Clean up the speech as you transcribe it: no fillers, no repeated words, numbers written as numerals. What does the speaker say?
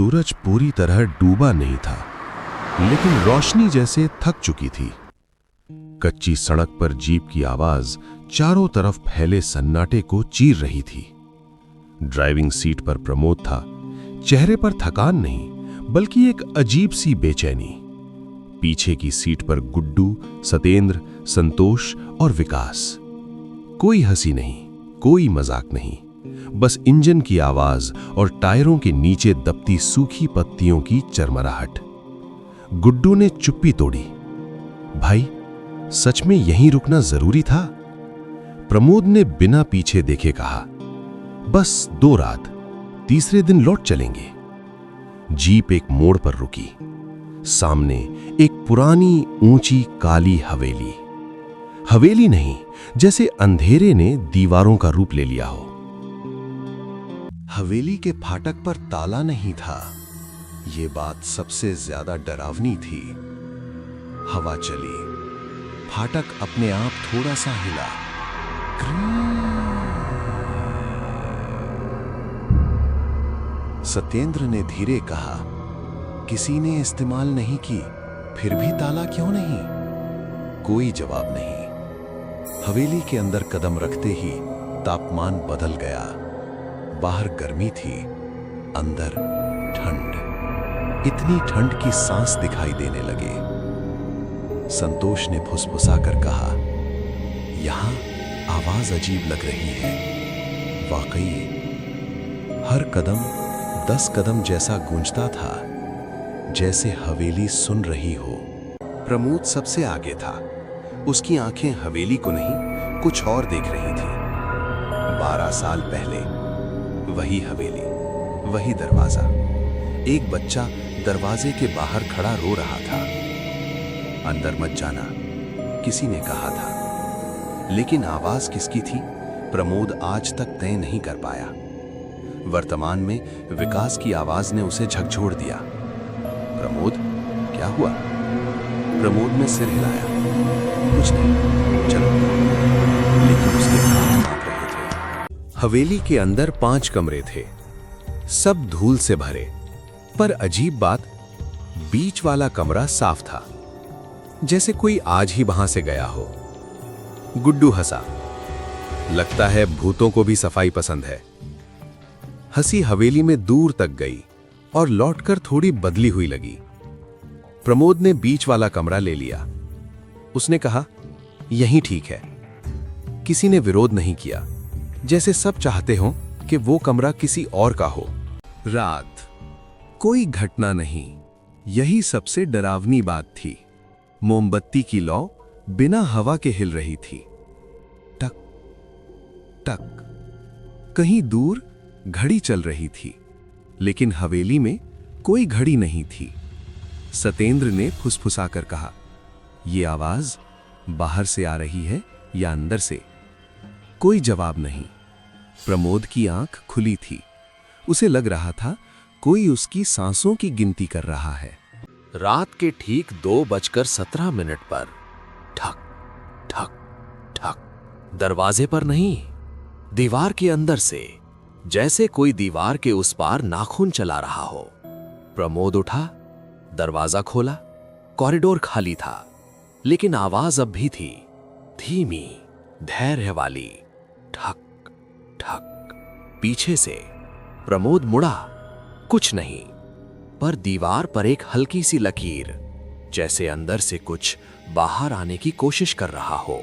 सूरज पूरी तरह डूबा नहीं था, लेकिन रोशनी जैसे थक चुकी थी। कच्ची सड़क पर जीप की आवाज चारों तरफ फैले सन्नाटे को चीर रही थी। ड्राइविंग सीट पर प्रमोद था। चेहरे पर थकान नहीं, बल्कि एक अजीब सी बेचैनी। पीछे की सीट पर गुड्डू, सतेंद्र, संतोष और विकास। कोई हंसी नहीं, कोई मजाक नहीं, बस इंजन की आवाज और टायरों के नीचे दबती सूखी पत्तियों की चरमराहट। गुड्डू ने चुप्पी तोड़ी। भाई, सच में यहीं रुकना जरूरी था? प्रमोद ने बिना पीछे देखे कहा, बस 2 रात, तीसरे दिन लौट चलेंगे। जीप एक मोड़ पर रुकी। सामने एक पुरानी ऊंची काली हवेली। हवेली नहीं, जैसे अंधेरे ने दीवारों का रूप ले लिया हो। हवेली के फाटक पर ताला नहीं था। ये बात सबसे ज्यादा डरावनी थी। हवा चली, फाटक अपने आप थोड़ा सा हिला। सत्येंद्र ने धीरे कहा, किसी ने इस्तेमाल नहीं की, फिर भी ताला क्यों नहीं? कोई जवाब नहीं। हवेली के अंदर कदम रखते ही तापमान बदल गया। बाहर गर्मी थी, अंदर ठंड। इतनी ठंड की सांस दिखाई देने लगे। संतोष ने फुसफुसाकर कहा, यहां आवाज अजीब लग रही है। वाकई हर कदम 10 कदम जैसा गूंजता था, जैसे हवेली सुन रही हो। प्रमोद सबसे आगे था। उसकी आंखें हवेली को नहीं, कुछ और देख रही थी। 12 साल पहले वही हवेली, वही दरवाजा। एक बच्चा दरवाजे के बाहर खड़ा रो रहा था। अंदर मत जाना, किसी ने कहा था। लेकिन आवाज किसकी थी, प्रमोद आज तक तय नहीं कर पाया। वर्तमान में विकास की आवाज ने उसे झकझोर दिया। प्रमोद, क्या हुआ? प्रमोद ने सिर हिलाया। कुछ नहीं, चलो। लेकिन उसके हाथ कांप रहे थे। हवेली के अंदर 5 कमरे थे, सब धूल से भरे। पर अजीब बात, बीच वाला कमरा साफ था, जैसे कोई आज ही वहां से गया हो। गुड्डू हंसा। लगता है भूतों को भी सफाई पसंद है। हंसी हवेली में दूर तक गई और लौटकर थोड़ी बदली हुई लगी। प्रमोद ने बीच वाला कमरा ले लिया। उसने कहा, यही ठीक है। किसी ने विरोध नहीं किया, जैसे सब चाहते हो कि वो कमरा किसी और का हो। रात, कोई घटना नहीं। यही सबसे डरावनी बात थी। मोमबत्ती की लौ बिना हवा के हिल रही थी। टक टक। कहीं दूर घड़ी चल रही थी, लेकिन हवेली में कोई घड़ी नहीं थी। सतेंद्र ने फुसफुसाकर कहा, यह आवाज बाहर से आ रही है या अंदर से? कोई जवाब नहीं। प्रमोद की आंख खुली थी। उसे लग रहा था कोई उसकी सांसों की गिनती कर रहा है। रात के ठीक 2:17 पर ठक ठक ठक। दरवाजे पर नहीं, दीवार के अंदर से, जैसे कोई दीवार के उस पार नाखून चला रहा हो। प्रमोद उठा, दरवाजा खोला। कॉरिडोर खाली था, लेकिन आवाज अब भी थी, धीमी, धैर्य वाली। ठक ठक। पीछे से प्रमोद मुड़ा। कुछ नहीं, पर दीवार पर एक हल्की सी लकीर, जैसे अंदर से कुछ बाहर आने की कोशिश कर रहा हो।